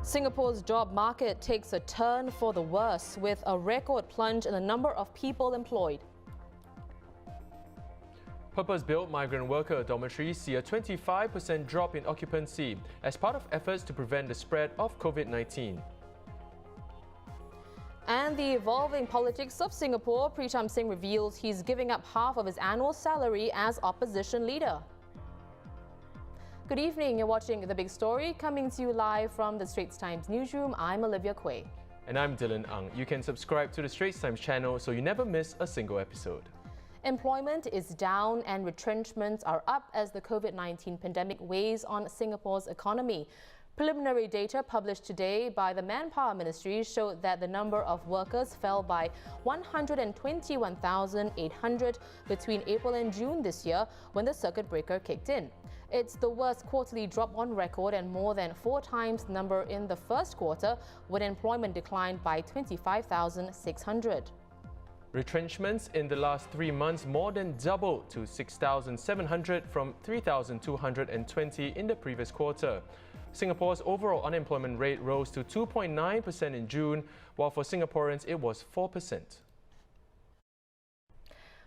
Singapore's job market takes a turn for the worse, with a record plunge in the number of people employed. Purpose-built migrant worker dormitories see a 25% drop in occupancy as part of efforts to prevent the spread of COVID-19. And the evolving politics of Singapore, Pritam Singh reveals he's giving up half of his annual salary as opposition leader. Good evening, you're watching The Big Story, coming to you live from the Straits Times newsroom. I'm Olivia Quay. And I'm Dylan Ang. You can subscribe to the Straits Times channel so you never miss a single episode. Employment is down and retrenchments are up as the COVID-19 pandemic weighs on Singapore's economy. Preliminary data published today by the Manpower Ministry showed that the number of workers fell by 121,800 between April and June this year when the circuit breaker kicked in. It's the worst quarterly drop on record and more than 4 times the number in the first quarter when employment declined by 25,600. Retrenchments in the last 3 months more than doubled to 6,700 from 3,220 in the previous quarter. Singapore's overall unemployment rate rose to 2.9% in June, while for Singaporeans it was 4%.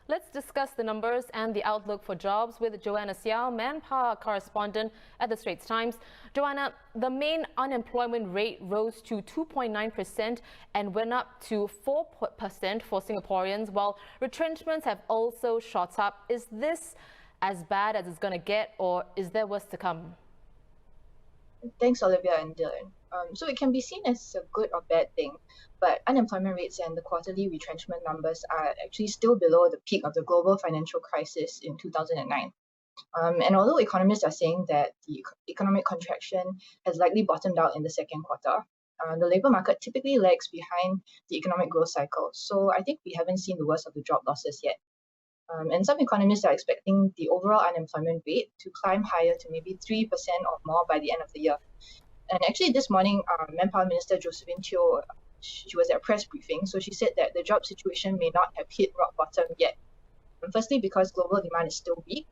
Let's discuss the numbers and the outlook for jobs with Joanna Seow, Manpower correspondent at the Straits Times. Joanna, the main unemployment rate rose to 2.9% and went up to 4% for Singaporeans, while retrenchments have also shot up. Is this as bad as it's going to get, or is there worse to come? Thanks, Olivia and Dylan. So it can be seen as a good or bad thing, but unemployment rates and the quarterly retrenchment numbers are actually still below the peak of the global financial crisis in 2009. And although economists are saying that the economic contraction has likely bottomed out in the second quarter, the labour market typically lags behind the economic growth cycle. So I think we haven't seen the worst of the job losses yet. And some economists are expecting the overall unemployment rate to climb higher to maybe 3% or more by the end of the year. And actually this morning, Manpower Minister Josephine Teo, she was at a press briefing, so she said that the job situation may not have hit rock bottom yet. Firstly, because global demand is still weak,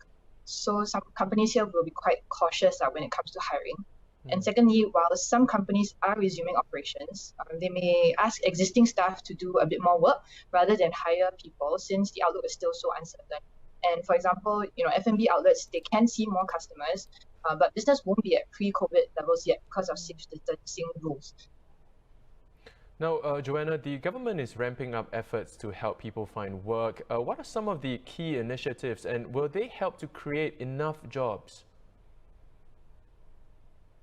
so some companies here will be quite cautious when it comes to hiring. And secondly, while some companies are resuming operations, they may ask existing staff to do a bit more work rather than hire people since the outlook is still so uncertain. And for example, F&B outlets, they can see more customers, but business won't be at pre-COVID levels yet because of safe distancing rules. Now, Joanna, the government is ramping up efforts to help people find work. What are some of the key initiatives, and will they help to create enough jobs?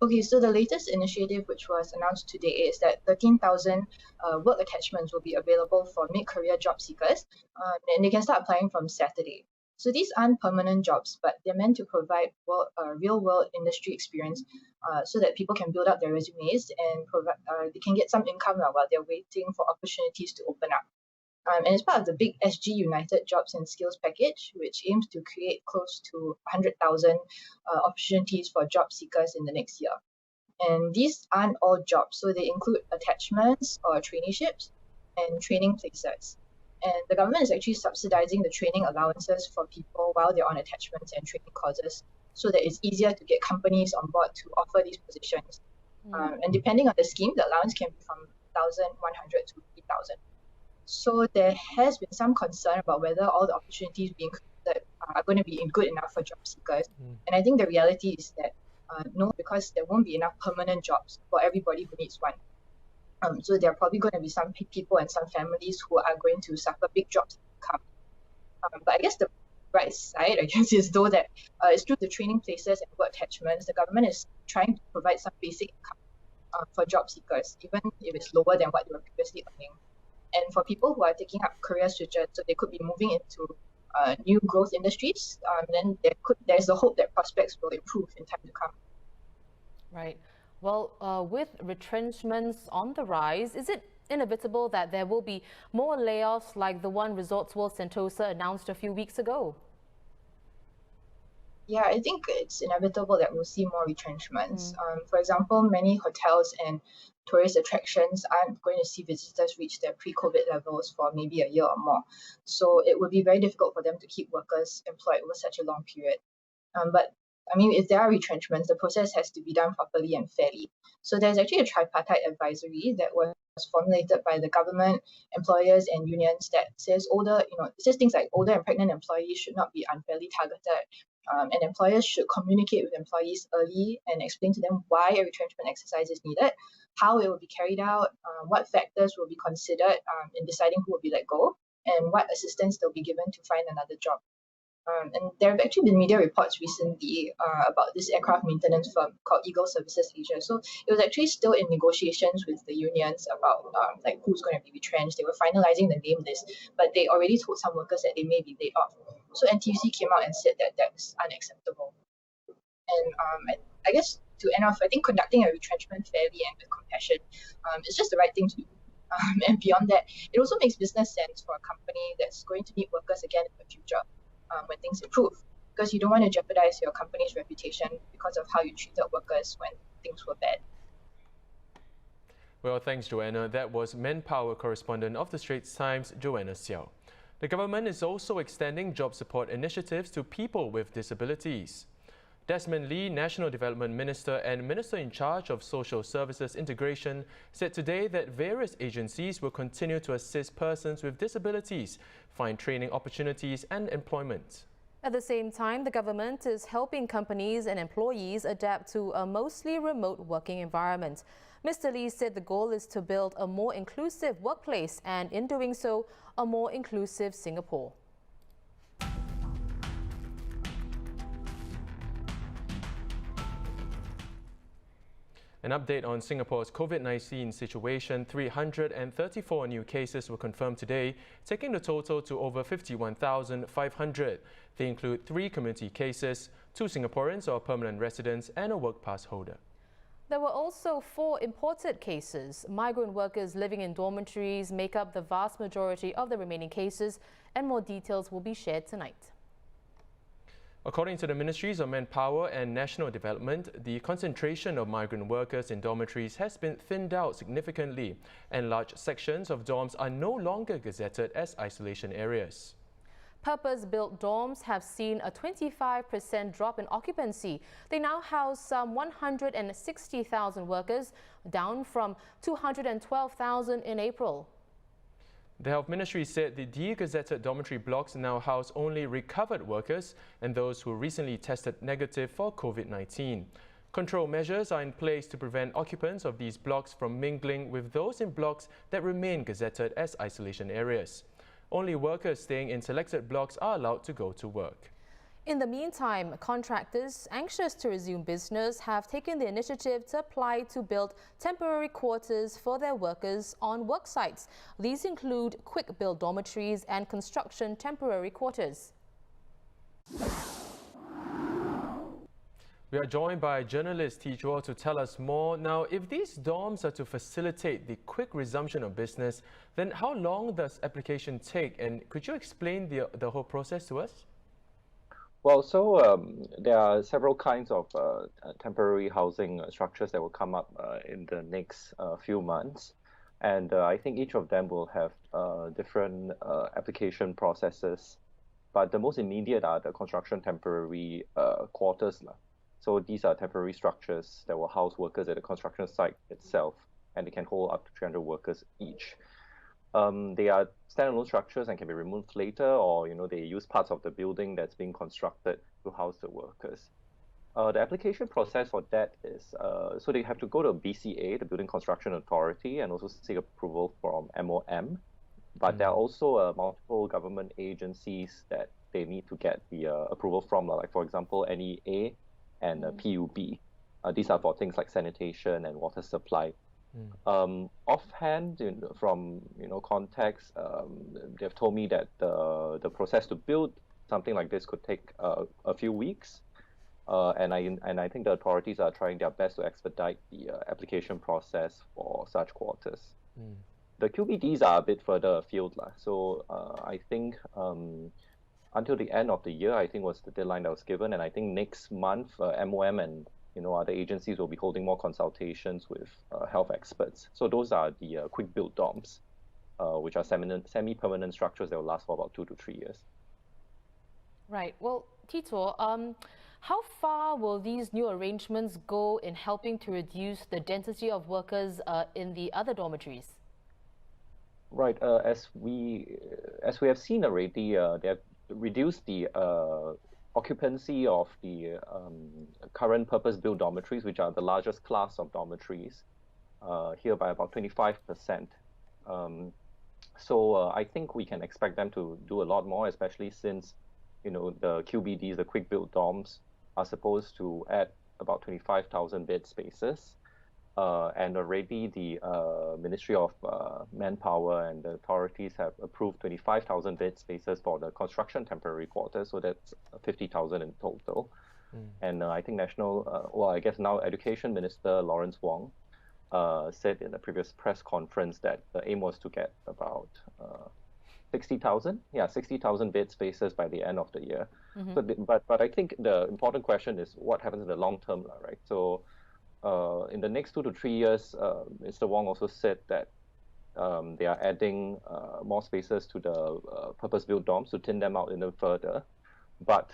Okay, so the latest initiative, which was announced today, is that 13,000 work attachments will be available for mid-career job seekers, and they can start applying from Saturday. So these aren't permanent jobs, but they're meant to provide real-world industry experience so that people can build up their resumes and they can get some income while they're waiting for opportunities to open up. And it's part of the big SG United Jobs and Skills package, which aims to create close to 100,000 opportunities for job seekers in the next year. And these aren't all jobs, so they include attachments or traineeships and training places. And the government is actually subsidizing the training allowances for people while they're on attachments and training courses so that it's easier to get companies on board to offer these positions. And depending on the scheme, the allowance can be from 1,100 to 3,000. So there has been some concern about whether all the opportunities being created are going to be good enough for job seekers. And I think the reality is that no, because there won't be enough permanent jobs for everybody who needs one. So there are probably going to be some people and some families who are going to suffer big drops in income. But I guess the bright side, is though that it's through the training places and work attachments, the government is trying to provide some basic income for job seekers, even if it's lower than what they were previously earning. And for people who are taking up career switches, so they could be moving into new growth industries, then there's the hope that prospects will improve in time to come. Right. Well, with retrenchments on the rise, is it inevitable that there will be more layoffs like the one Resorts World Sentosa announced a few weeks ago? Yeah, I think it's inevitable that we'll see more retrenchments. For example, many hotels and tourist attractions aren't going to see visitors reach their pre-COVID levels for maybe a year or more. So it would be very difficult for them to keep workers employed over such a long period. But I mean, if there are retrenchments, the process has to be done properly and fairly. So there's actually a tripartite advisory that was formulated by the government, employers, and unions that says it says things like older and pregnant employees should not be unfairly targeted. And employers should communicate with employees early and explain to them why a retrenchment exercise is needed, how it will be carried out, what factors will be considered in deciding who will be let go, and what assistance they'll be given to find another job. And there have actually been media reports recently about this aircraft maintenance firm called Eagle Services Asia. So it was actually still in negotiations with the unions about like who's going to be retrenched. They were finalizing the name list, but they already told some workers that they may be laid off. So NTUC came out and said that that was unacceptable. And I guess to end off, I think conducting a retrenchment fairly and with compassion is just the right thing to do. And beyond that, it also makes business sense for a company that's going to need workers again in the future when things improve, because you don't want to jeopardize your company's reputation because of how you treated workers when things were bad. Well, thanks, Joanna. That was Manpower correspondent of the Straits Times, Joanna Seow. The government is also extending job support initiatives to people with disabilities. Desmond Lee, National Development Minister and Minister in charge of Social Services Integration, said today that various agencies will continue to assist persons with disabilities find training opportunities and employment. At the same time, the government is helping companies and employees adapt to a mostly remote working environment. Mr. Lee said the goal is to build a more inclusive workplace and, in doing so, a more inclusive Singapore. An update on Singapore's COVID-19 situation: 334 new cases were confirmed today, taking the total to over 51,500. They include 3 community cases, 2 Singaporeans or permanent residents, and a work pass holder. There were also 4 imported cases. Migrant workers living in dormitories make up the vast majority of the remaining cases, and more details will be shared tonight. According to the Ministries of Manpower and National Development, the concentration of migrant workers in dormitories has been thinned out significantly, and large sections of dorms are no longer gazetted as isolation areas. Purpose-built dorms have seen a 25% drop in occupancy. They now house some 160,000 workers, down from 212,000 in April. The Health Ministry said the de-gazetted dormitory blocks now house only recovered workers and those who recently tested negative for COVID-19. Control measures are in place to prevent occupants of these blocks from mingling with those in blocks that remain gazetted as isolation areas. Only workers staying in selected blocks are allowed to go to work. In the meantime, contractors anxious to resume business have taken the initiative to apply to build temporary quarters for their workers on work sites. These include quick-built dormitories and construction temporary quarters. We are joined by journalist Tee Zhuo to tell us more. Now, if these dorms are to facilitate the quick resumption of business, then how long does application take? And could you explain the whole process to us? Well, so there are several kinds of temporary housing structures that will come up in the next few months. And I think each of them will have different application processes. But the most immediate are the construction temporary quarters. So these are temporary structures that will house workers at the construction site itself, and they can hold up to 300 workers each. They are standalone structures and can be removed later, or they use parts of the building that's being constructed to house the workers. The application process for that is so they have to go to BCA, the Building Construction Authority, and also seek approval from MOM. But there are also multiple government agencies that they need to get the approval from, like for example NEA and PUB. These are for things like sanitation and water supply. Offhand, from context, they've told me that the process to build something like this could take a few weeks, and I think the authorities are trying their best to expedite the application process for such quarters. The QBDs are a bit further afield, so I think until the end of the year, I think was the deadline that was given, and I think next month MOM and other agencies will be holding more consultations with health experts. So those are the quick-built dorms, which are semi-permanent structures that will last for about 2 to 3 years. Right. Well, Tee Zhuo, How far will these new arrangements go in helping to reduce the density of workers in the other dormitories? Right. As we have seen already, they have reduced the occupancy of the current purpose-built dormitories, which are the largest class of dormitories, here by about 25%. So I think we can expect them to do a lot more, especially since, the QBDs, the quick-built dorms, are supposed to add about 25,000 bed spaces. And already the Ministry of Manpower and the authorities have approved 25,000 bed spaces for the construction temporary quarters, so that's 50,000 in total. And I think now Education Minister Lawrence Wong said in a previous press conference that the aim was to get about 60,000 bed spaces by the end of the year. So but I think the important question is what happens in the long term, right? So in the next 2 to 3 years, Mr. Wong also said that they are adding more spaces to the purpose-built dorms to thin them out even further. But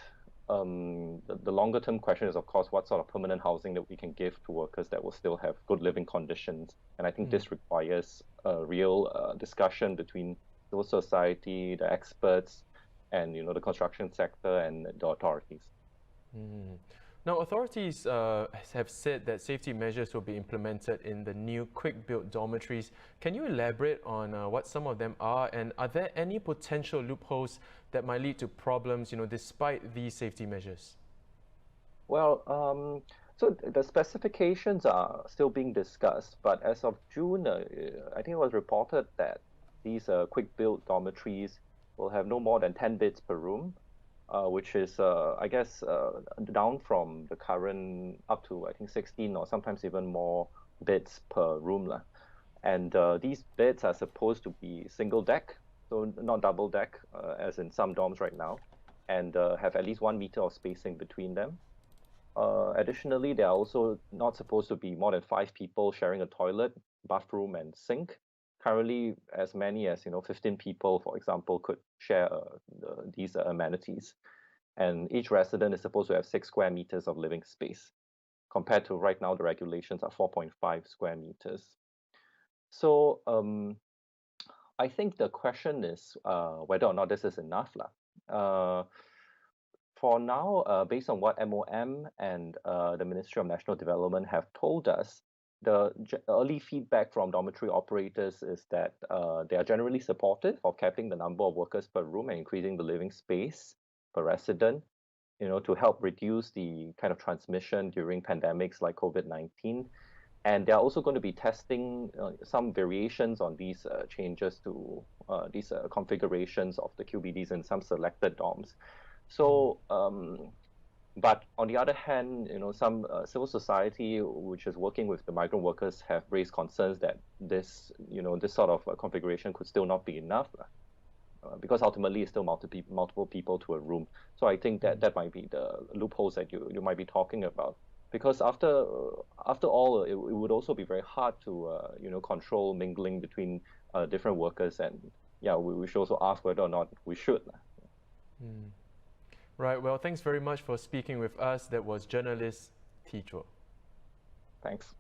the longer-term question is, of course, what sort of permanent housing that we can give to workers that will still have good living conditions. And I think this requires a real discussion between civil society, the experts, and the construction sector and the authorities. Now, authorities have said that safety measures will be implemented in the new quick-built dormitories. Can you elaborate on what some of them are, and are there any potential loopholes that might lead to problems, despite these safety measures? Well, so the specifications are still being discussed, but as of June, I think it was reported that these quick-built dormitories will have no more than 10 beds per room. Which is, I guess, down from the current up to, I think, 16 or sometimes even more beds per room. And these beds are supposed to be single deck, so not double deck, as in some dorms right now, and have at least 1 meter of spacing between them. Additionally, they are also not supposed to be more than 5 people sharing a toilet, bathroom, and sink. Currently, as many as 15 people, for example, could share these amenities, and each resident is supposed to have 6 square meters of living space. Compared to right now, the regulations are 4.5 square meters. So I think the question is whether or not this is enough, for now, based on what MOM and the Ministry of National Development have told us, the early feedback from dormitory operators is that they are generally supportive of capping the number of workers per room and increasing the living space per resident, to help reduce the kind of transmission during pandemics like COVID-19. And they're also going to be testing some variations on these changes to these configurations of the QBDs in some selected dorms. So but on the other hand, some civil society, which is working with the migrant workers, have raised concerns that this sort of configuration could still not be enough, because ultimately it's still multiple people to a room. So I think that might be the loopholes that you might be talking about. Because after all, it would also be very hard to control mingling between different workers, and we should also ask whether or not we should. Right, well, thanks very much for speaking with us. That was journalist Tee Zhuo. Thanks.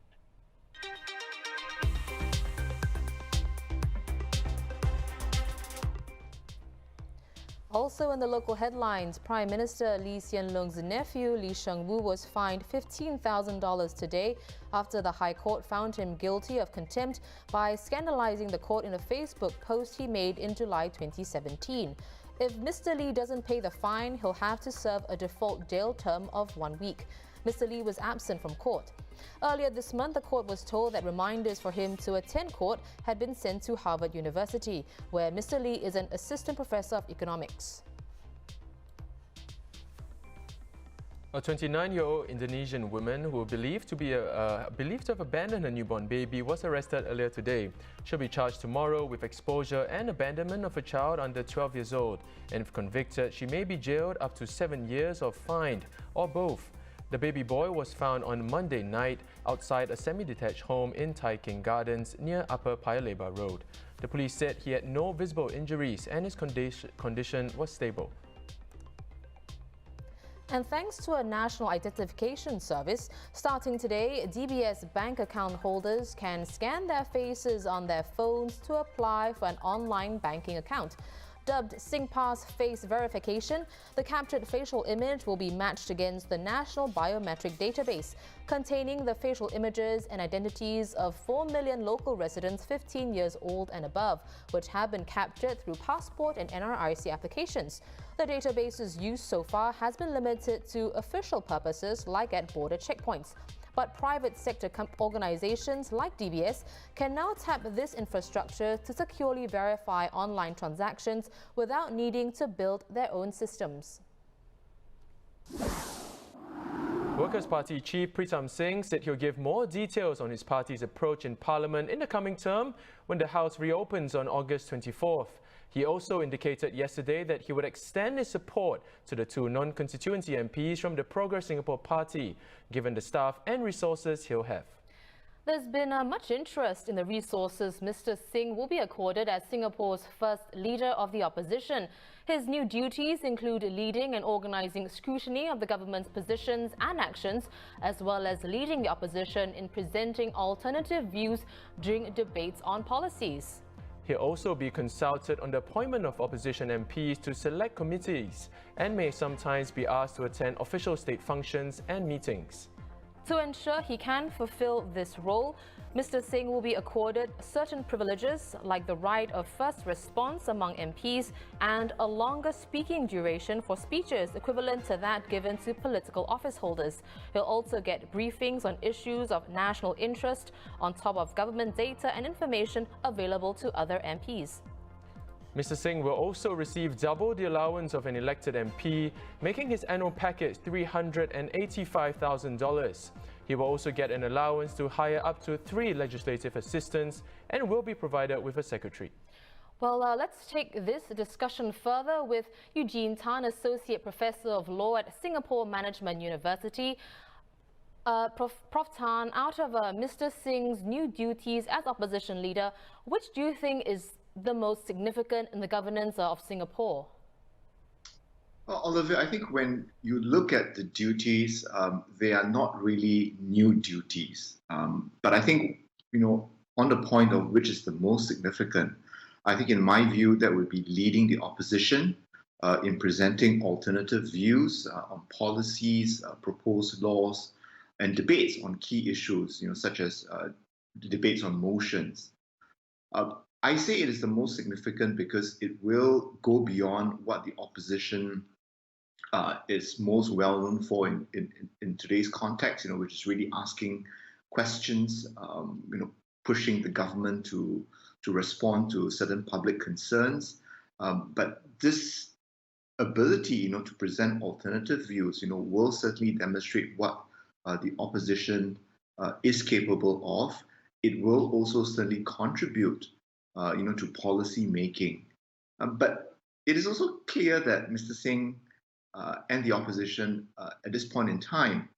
Also in the local headlines, Prime Minister Lee Hsien Loong's nephew Lee Sheng-woo was fined $15,000 today after the High Court found him guilty of contempt by scandalizing the court in a Facebook post he made in July 2017. If Mr. Lee doesn't pay the fine, he'll have to serve a default jail term of 1 week. Mr. Lee was absent from court. Earlier this month, the court was told that reminders for him to attend court had been sent to Harvard University, where Mr. Lee is an assistant professor of economics. A 29-year-old Indonesian woman who believed to have abandoned a newborn baby was arrested earlier today. She'll be charged tomorrow with exposure and abandonment of a child under 12 years old. And if convicted, she may be jailed up to 7 years or fined, or both. The baby boy was found on Monday night outside a semi-detached home in Tai Keng Gardens near Upper Paya Lebar Road. The police said he had no visible injuries and his condition was stable. And thanks to a national identification service, starting today, DBS bank account holders can scan their faces on their phones to apply for an online banking account. Dubbed SingPass Face Verification, the captured facial image will be matched against the National Biometric Database, containing the facial images and identities of 4 million local residents 15 years old and above, which have been captured through passport and NRIC applications. The database's use so far has been limited to official purposes like at border checkpoints. But private sector organizations like DBS can now tap this infrastructure to securely verify online transactions without needing to build their own systems. Workers' Party Chief Pritam Singh said he'll give more details on his party's approach in Parliament in the coming term when the House reopens on August 24th. He also indicated yesterday that he would extend his support to the two non-constituency MPs from the Progress Singapore Party, given the staff and resources he'll have. There's been much interest in the resources Mr. Singh will be accorded as Singapore's first leader of the opposition. His new duties include leading and organising scrutiny of the government's positions and actions, as well as leading the opposition in presenting alternative views during debates on policies. He'll also be consulted on the appointment of opposition MPs to select committees and may sometimes be asked to attend official state functions and meetings. To ensure he can fulfill this role, Mr. Singh will be accorded certain privileges like the right of first response among MPs and a longer speaking duration for speeches equivalent to that given to political office holders. He'll also get briefings on issues of national interest on top of government data and information available to other MPs. Mr. Singh will also receive double the allowance of an elected MP, making his annual package $385,000. He will also get an allowance to hire up to 3 legislative assistants and will be provided with a secretary. Well, let's take this discussion further with Eugene Tan, Associate Professor of Law at Singapore Management University. Prof Tan, out of Mr. Singh's new duties as opposition leader, which do you think is the most significant in the governance of Singapore? Well, Olivia, I think when you look at the duties, they are not really new duties. But I think, on the point of which is the most significant, I think in my view, that would be leading the opposition in presenting alternative views on policies, proposed laws, and debates on key issues, such as debates on motions. I say it is the most significant because it will go beyond what the opposition is most well known for in today's context, which is really asking questions, pushing the government to respond to certain public concerns. But this ability, to present alternative views, will certainly demonstrate what the opposition is capable of. It will also certainly contribute to policy making. But it is also clear that Mr. Singh and the opposition at this point in time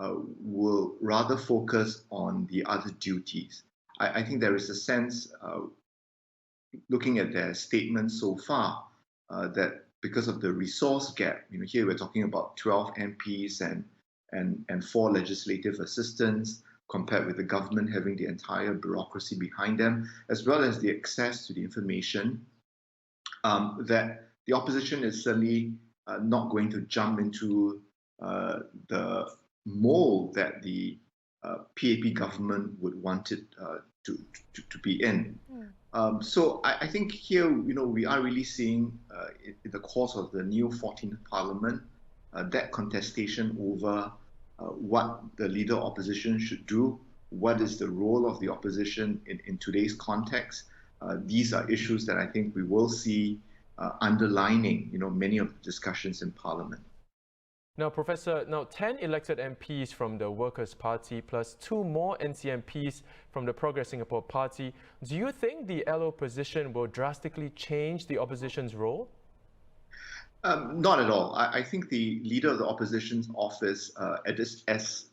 will rather focus on the other duties. I think there is a sense, looking at their statements so far, that because of the resource gap, here we're talking about 12 MPs and 4 legislative assistants, compared with the government having the entire bureaucracy behind them, as well as the access to the information, that the opposition is certainly not going to jump into the mold that the PAP government would want it to be in. So I think here, we are really seeing in the course of the new 14th Parliament, that contestation over what the leader opposition should do, what is the role of the opposition in today's context. These are issues that I think we will see underlining, many of the discussions in Parliament. Now, Professor, 10 elected MPs from the Workers' Party plus 2 more NC MPs from the Progress Singapore Party. Do you think the LO position will drastically change the opposition's role? Not at all. I think the leader of the opposition's office, as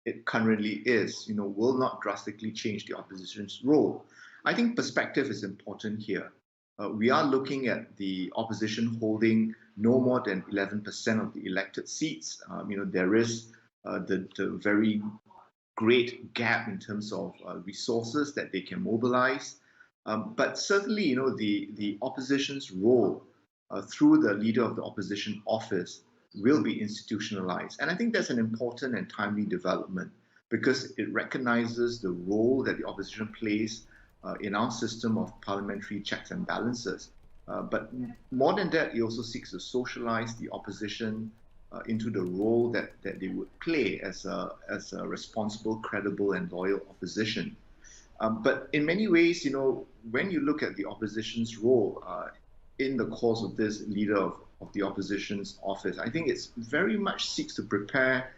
it currently is, will not drastically change the opposition's role. I think perspective is important here. we are looking at the opposition holding no more than 11% of the elected seats. There is the very great gap in terms of resources that they can mobilize. But certainly, the opposition's role through the leader of the opposition office will be institutionalized. And I think that's an important and timely development because it recognizes the role that the opposition plays in our system of parliamentary checks and balances. But more than that, it also seeks to socialize the opposition into the role that they would play as a responsible, credible, and loyal opposition. But in many ways, when you look at the opposition's role in the course of this leader of the opposition's office, I think it's very much seeks to prepare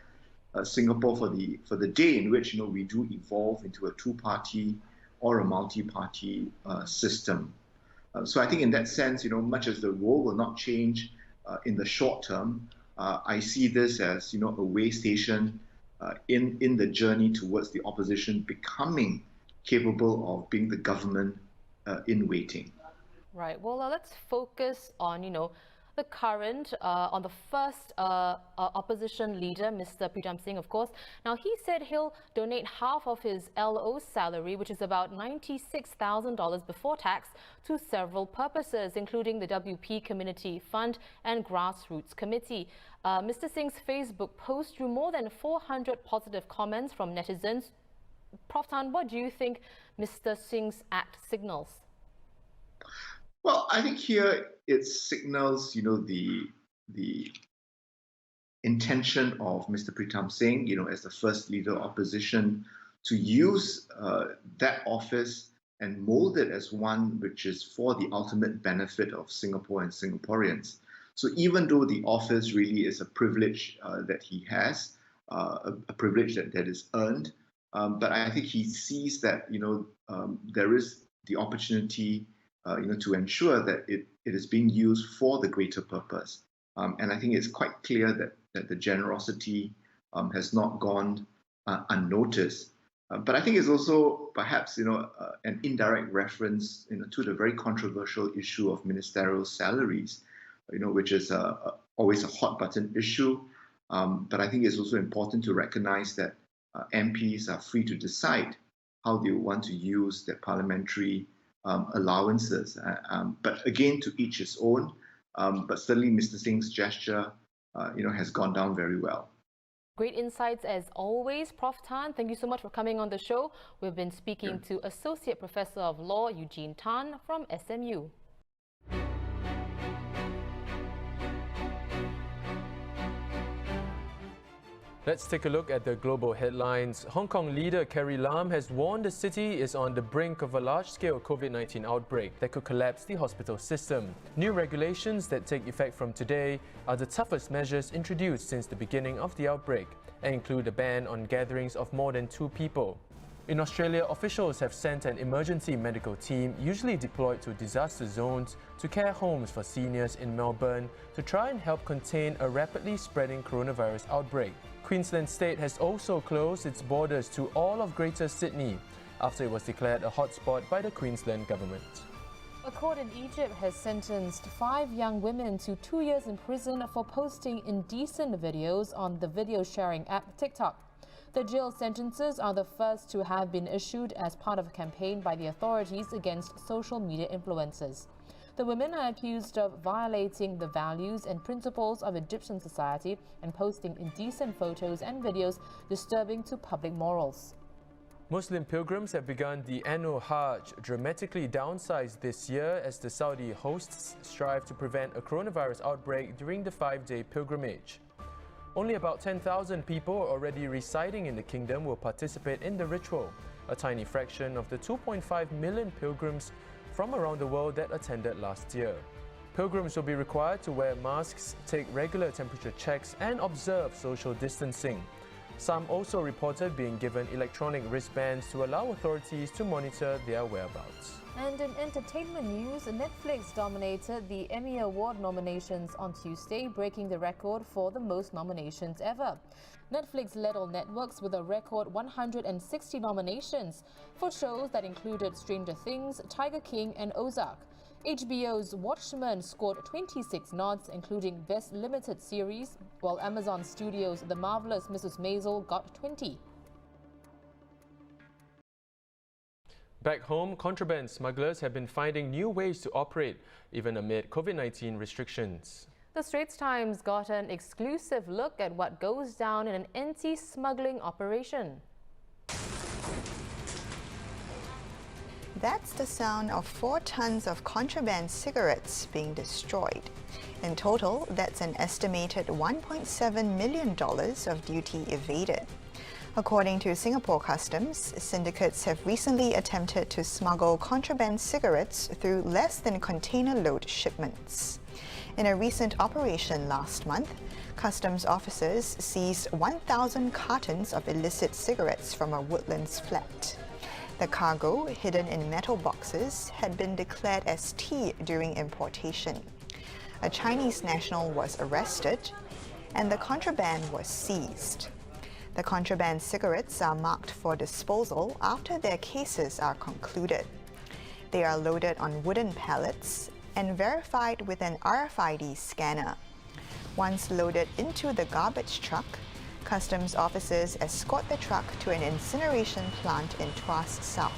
Singapore for the day in which we do evolve into a two-party or a multi-party system. So I think in that sense, much as the role will not change in the short term, I see this as a way station in the journey towards the opposition becoming capable of being the government in waiting. Right. Well, let's focus on the current, on the first opposition leader, Mr. Pritam Singh, of course. Now, he said he'll donate half of his LO salary, which is about $96,000 before tax, to several purposes, including the WP Community Fund and Grassroots Committee. Mr. Singh's Facebook post drew more than 400 positive comments from netizens. Prof. Tan, what do you think Mr. Singh's act signals? Well, I think here it signals, the intention of Mr. Pritam Singh, as the first leader of opposition, to use that office and mold it as one which is for the ultimate benefit of Singapore and Singaporeans. So even though the office really is a privilege that he has, a privilege that is earned, but I think he sees that, there is the opportunity to ensure that it is being used for the greater purpose. And I think it's quite clear that the generosity has not gone unnoticed. But I think it's also perhaps an indirect reference to the very controversial issue of ministerial salaries, which is always a hot button issue. But I think it's also important to recognize that MPs are free to decide how they want to use their parliamentary allowances. But again, to each his own. But certainly Mr. Singh's gesture, has gone down very well. Great insights as always, Prof. Tan. Thank you so much for coming on the show. We've been speaking to Associate Professor of Law Eugene Tan from SMU. Let's take a look at the global headlines. Hong Kong leader Carrie Lam has warned the city is on the brink of a large-scale COVID-19 outbreak that could collapse the hospital system. New regulations that take effect from today are the toughest measures introduced since the beginning of the outbreak and include a ban on gatherings of more than 2 people. In Australia, officials have sent an emergency medical team, usually deployed to disaster zones, to care homes for seniors in Melbourne to try and help contain a rapidly spreading coronavirus outbreak. Queensland State has also closed its borders to all of Greater Sydney after it was declared a hotspot by the Queensland government. A court in Egypt has sentenced 5 young women to 2 years in prison for posting indecent videos on the video sharing app TikTok. The jail sentences are the first to have been issued as part of a campaign by the authorities against social media influencers. The women are accused of violating the values and principles of Egyptian society and posting indecent photos and videos disturbing to public morals. Muslim pilgrims have begun the annual Hajj, dramatically downsized this year as the Saudi hosts strive to prevent a coronavirus outbreak during the 5-day pilgrimage. Only about 10,000 people already residing in the kingdom will participate in the ritual, a tiny fraction of the 2.5 million pilgrims from around the world that attended last year. Pilgrims will be required to wear masks, take regular temperature checks, and observe social distancing. Some also reported being given electronic wristbands to allow authorities to monitor their whereabouts. And in entertainment news, Netflix dominated the Emmy Award nominations on Tuesday, breaking the record for the most nominations ever. Netflix led all networks with a record 160 nominations for shows that included Stranger Things, Tiger King and Ozark. HBO's Watchmen scored 26 nods, including Best Limited Series, while Amazon Studios' The Marvelous Mrs. Maisel got 20. Back home, contraband smugglers have been finding new ways to operate, even amid COVID-19 restrictions. The Straits Times got an exclusive look at what goes down in an anti-smuggling operation. That's the sound of 4 tons of contraband cigarettes being destroyed. In total, that's an estimated $1.7 million of duty evaded. According to Singapore Customs, syndicates have recently attempted to smuggle contraband cigarettes through less than container load shipments. In a recent operation last month, Customs officers seized 1,000 cartons of illicit cigarettes from a Woodlands flat. The cargo, hidden in metal boxes, had been declared as tea during importation. A Chinese national was arrested, and the contraband was seized. The contraband cigarettes are marked for disposal after their cases are concluded. They are loaded on wooden pallets and verified with an RFID scanner. Once loaded into the garbage truck, Customs officers escort the truck to an incineration plant in Tuas South.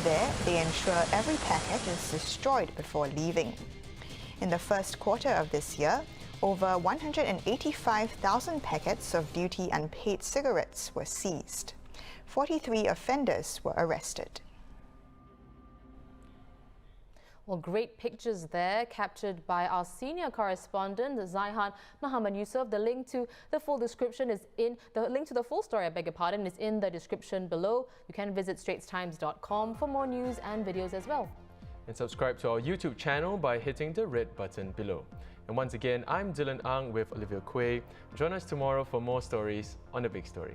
There, they ensure every packet is destroyed before leaving. In the first quarter of this year, over 185,000 packets of duty unpaid cigarettes were seized. 43 offenders were arrested. Well, great pictures there captured by our senior correspondent Zaihan Muhammad Yusuf. The link to the full description is in the link to the full story, I beg your pardon, is in the description below. You can visit straitstimes.com for more news and videos as well. And subscribe to our YouTube channel by hitting the red button below. And once again, I'm Dylan Ang with Olivia Quay. Join us tomorrow for more stories on The Big Story.